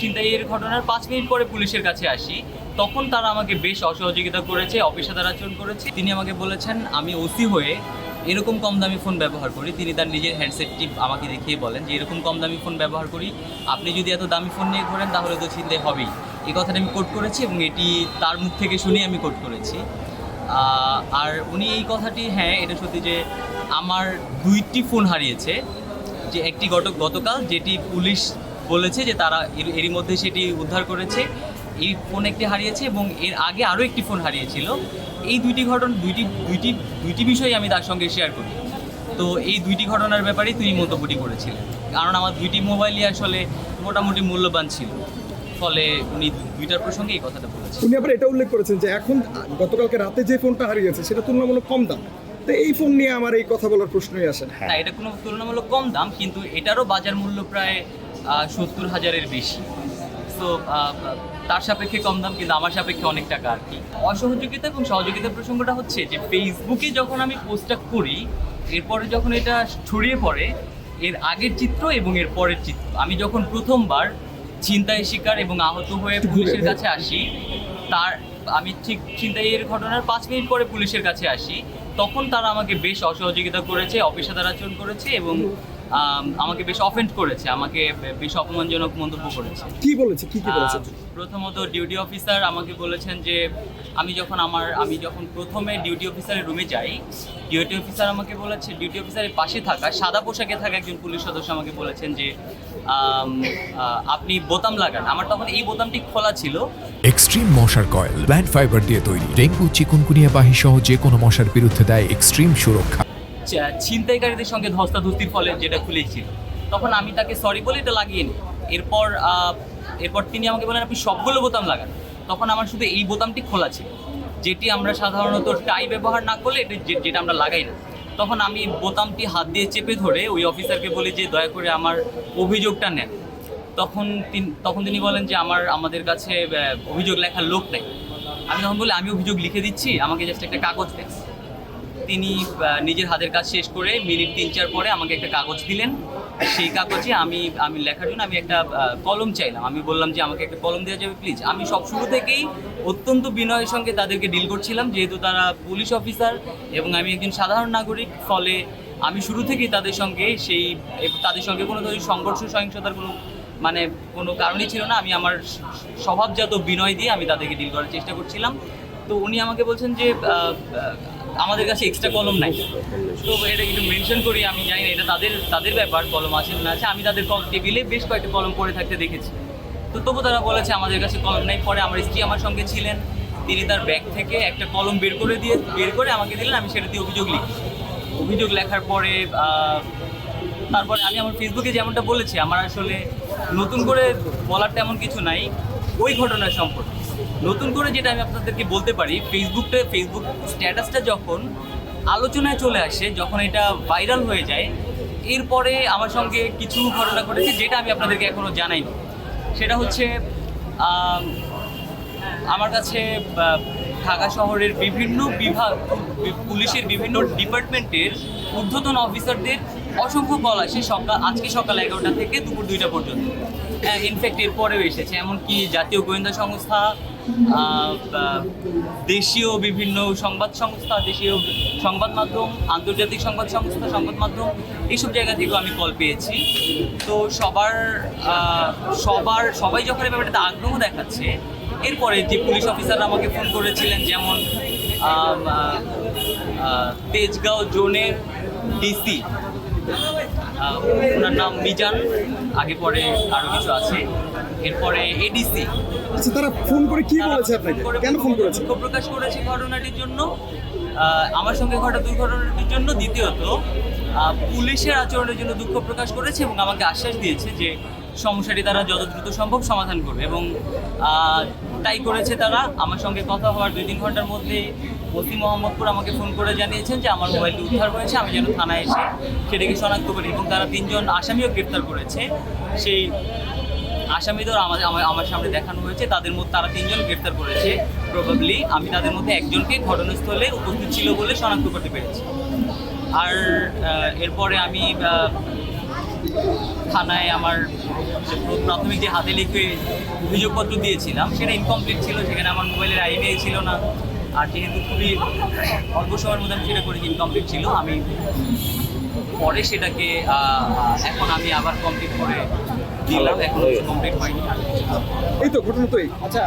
ছিনতাইয়ের ঘটনার 5 মিনিট পরে পুলিশের কাছে আসি, তখন তারা আমাকে বেশ অসহযোগিতা করেছে, অপেশাদার আচরণ করেছে। তিনি আমাকে বলেছেন আমি ওসি হয়ে এরকম কম দামি ফোন ব্যবহার করি। তিনি তার নিজের হ্যান্ডসেটটি আমাকে দেখিয়ে বলেন যে এরকম কম দামি ফোন ব্যবহার করি, আপনি যদি এত দামি ফোন নিয়ে ঘোরেন তাহলে তো ছিনতাই হবেই। এই কথাটা আমি কোট করেছি এবং এটি তার মুখ থেকে শুনে আমি কোট করেছি। আর উনি এই কথাটি, হ্যাঁ এটা সত্যি যে আমার 2টি ফোন হারিয়েছে, যে একটি গতকাল যেটি পুলিশ বলেছে যে তারা এরই মধ্যে সেটি উদ্ধার করেছে, এই ফোন একটি হারিয়েছে এবং এর আগে আরও একটি ফোন হারিয়েছিল। এই দুইটি বিষয় আমি তার সঙ্গে শেয়ার করি। তো এই 2টি ঘটনার ব্যাপারেই তিনি মন্তব্যটি করেছিলেন, কারণ আমার 2টি মোবাইলই আসলে মোটামুটি মূল্যবান ছিল, ফলে উনি 2টার প্রসঙ্গে এই কথাটা বলেছেন। উনি আবার এটা উল্লেখ করেছেন যে এখন গতকালকে রাতে যে ফোনটা হারিয়েছে সেটা তুলনামূলক কম দাম, তো এই ফোন নিয়ে আমার এই কথা বলার প্রশ্নই আসে না। হ্যাঁ, এটা কোনো তুলনামূলক কম দাম, কিন্তু এটারও বাজার মূল্য প্রায় 70,000-এর বেশি। তো তার সাপেক্ষে কম দাম, কিন্তু আমার সাপেক্ষে অনেক টাকা আর কি। অসহযোগিতা এবং সহযোগিতার প্রসঙ্গটা হচ্ছে যে ফেসবুকে যখন আমি পোস্টটা করি, এরপরে যখন এটা ছড়িয়ে পড়ে, এর আগের চিত্র এবং এর পরের চিত্র, আমি যখন প্রথমবার ছিনতাইয়ের শিকার এবং আহত হয়ে পুলিশের কাছে আসি, আমি ঠিক ছিনতাইয়ের ঘটনার 5 মিনিট পরে পুলিশের কাছে আসি, তখন তারা আমাকে বেশ অসহযোগিতা করেছে, অপেশাদার আচরণ করেছে এবং আমাকে বেশ অফেন্ড করেছে, আমাকে বেশ অপমানজনক মন্তব্য করেছে। কি বলেছে, কি বলেছে? প্রথমত ডিউটি অফিসার আমাকে বলেছেন যে আমি যখন প্রথমে ডিউটি অফিসারের রুমে যাই, ডিউটি অফিসার আমাকে বলেছে, ডিউটি অফিসারের পাশে থাকা সাদা পোশাকে থাকা একজন পুলিশ সদস্য আমাকে বলেছেন যে আপনি বোতাম লাগান। আমার তখন এই বোতামটি খোলা ছিল। এক্সট্রিম মশার কয়েল প্ল্যান্ট ফাইবার দিয়ে তৈরি, ডেঙ্গু চিকুনগুনিয়া বাহি সহ যে কোনো মশার বিরুদ্ধে দেয় এক্সট্রিম সুরক্ষা। ছিনতাইকারীদের সঙ্গে ধস্তাধস্তির ফলে যেটা খুলেছিল, তখন আমি তাকে সরি বলে এটা লাগিয়ে নিই। এরপর তিনি আমাকে বলেন আপনি সবগুলো বোতাম লাগান। তখন আমার শুধু এই বোতামটি খোলা ছিল, যেটি আমরা সাধারণত টাই ব্যবহার না করলে যেটা আমরা লাগাই না। তখন আমি বোতামটি হাত দিয়ে চেপে ধরে ওই অফিসারকে বলি যে দয়া করে আমার অভিযোগটা নেন। তখন তিনি বলেন যে আমাদের কাছে অভিযোগ লেখার লোক নেই। আমি তখন বলি আমি অভিযোগ লিখে দিচ্ছি, আমাকে জাস্ট একটা কাগজ দেন। তিনি নিজের হাতের কাজ শেষ করে মিনিট 3-4 পরে আমাকে একটা কাগজ দিলেন। সেই কাগজে আমি লেখার জন্য আমি একটা কলম চাইলাম। আমি বললাম যে আমাকে একটা কলম দেওয়া যাবে প্লিজ। আমি সব শুরু থেকেই অত্যন্ত বিনয়ের সঙ্গে তাদেরকে ডিল করছিলাম, যেহেতু তারা পুলিশ অফিসার এবং আমি একজন সাধারণ নাগরিক, ফলে আমি শুরু থেকেই তাদের সঙ্গে কোনো ধরনের সংঘর্ষ সহিংসতার কোনো কারণই ছিল না। আমি আমার স্বভাবজাত বিনয় দিয়ে আমি তাদেরকে ডিল করার চেষ্টা করছিলাম। তো উনি আমাকে বলছেন যে আমাদের কাছে এক্সট্রা কলম নাই। তো এটা একটু মেনশন করি, আমি জানি না এটা তাদের ব্যাপার, কলম আছে না আছে। আমি তাদের টেবিলে বেশ কয়েকটা কলম পড়ে থাকতে দেখেছি। তো তবু তারা বলেছে আমাদের কাছে কলম নাই। পরে আমার স্ত্রী আমার সঙ্গে ছিলেন, তিনি তার ব্যাগ থেকে একটা কলম বের করে আমাকে দিলেন। আমি সেটা দিয়ে অভিযোগ লেখার পরে তারপরে আমি আমার ফেসবুকে যেমনটা বলেছি, আমার আসলে নতুন করে বলার তেমন কিছু নাই ওই ঘটনার সম্পর্কে। নতুন করে যেটা আমি আপনাদেরকে বলতে পারি, ফেসবুক স্ট্যাটাসটা যখন আলোচনায় চলে আসে, যখন এটা ভাইরাল হয়ে যায়, এরপরে আমার সঙ্গে কিছু ঘটনা ঘটেছে যেটা আমি আপনাদেরকে এখনও জানাইনি। সেটা হচ্ছে আমার কাছে ঢাকা শহরের বিভিন্ন বিভাগ, পুলিশের বিভিন্ন ডিপার্টমেন্টের ঊর্ধ্বতন অফিসারদের অসংখ্য কল আসে আজকে সকাল 11টা থেকে দুপুর 2টা পর্যন্ত। ইনফ্যাক্ট এরপরেও এসেছে, এমনকি জাতীয় গোয়েন্দা সংস্থা, দেশীয় বিভিন্ন সংবাদ সংস্থা, দেশীয় সংবাদ মাধ্যম, আন্তর্জাতিক সংবাদ মাধ্যম, এইসব জায়গা থেকেও আমি কল পেয়েছি। তো সবাই যখন এই ব্যাপারটাতে আগ্রহ দেখাচ্ছে, এরপরে যে পুলিশ অফিসাররা আমাকে ফোন করেছিলেন, যেমন তেজগাঁও জোনের ডিসি, ওনার নাম মিজান, আগে পরে আরও কিছু আছে, এরপরে এডিসি। আচ্ছা, তারা ফোন করে কি বলেছে আপনাকে, কেন ফোন করেছে? দুঃখ প্রকাশ করেছে ঘটনাটির জন্য, আমার সঙ্গে ঘটা দুর্ঘটনাটির জন্য। দ্বিতীয়ত পুলিশের আচরণের জন্য দুঃখ প্রকাশ করেছে এবং আমাকে আশ্বাস দিয়েছে যে সমস্যাটি তারা যত দ্রুত সম্ভব সমাধান করবে, এবং তাই করেছে তারা। আমার সঙ্গে কথা হওয়ার 2-3 ঘন্টার মধ্যে ওসি মোহাম্মদপুর আমাকে ফোন করে জানিয়েছেন যে আমার মোবাইলটি উদ্ধার হয়েছে, আমি যেন থানায় এসে সেটাকে শনাক্ত করি, এবং তারা 3 জন আসামিও গ্রেপ্তার করেছে। সেই আসামিদের আমার সামনে দেখানো হয়েছে, তারা 3 জন গ্রেপ্তার করেছে। প্রবাবলি আমি তাদের মধ্যে একজনকে ঘটনাস্থলে উপস্থিত ছিল বলে শনাক্ত করতে পেরেছি। আর এরপরে আমি থানায় আমার যে প্রাথমিক যে হাতে লিখে অভিযোগপত্র দিয়েছিলাম সেটা ইনকমপ্লিট ছিল, সেখানে আমার মোবাইলের আইডিয়াই ছিল না। আর যেহেতু খুবই অল্প সময়ের মধ্যে আমি সেটা করেছি, ইনকমপ্লিট ছিল। আমি পরে সেটাকে এখন আমি আবার কমপ্লিট করে দিলাম, এখন কমপ্লিট হয়নি। এই তো ঘটনা তো এই। আচ্ছা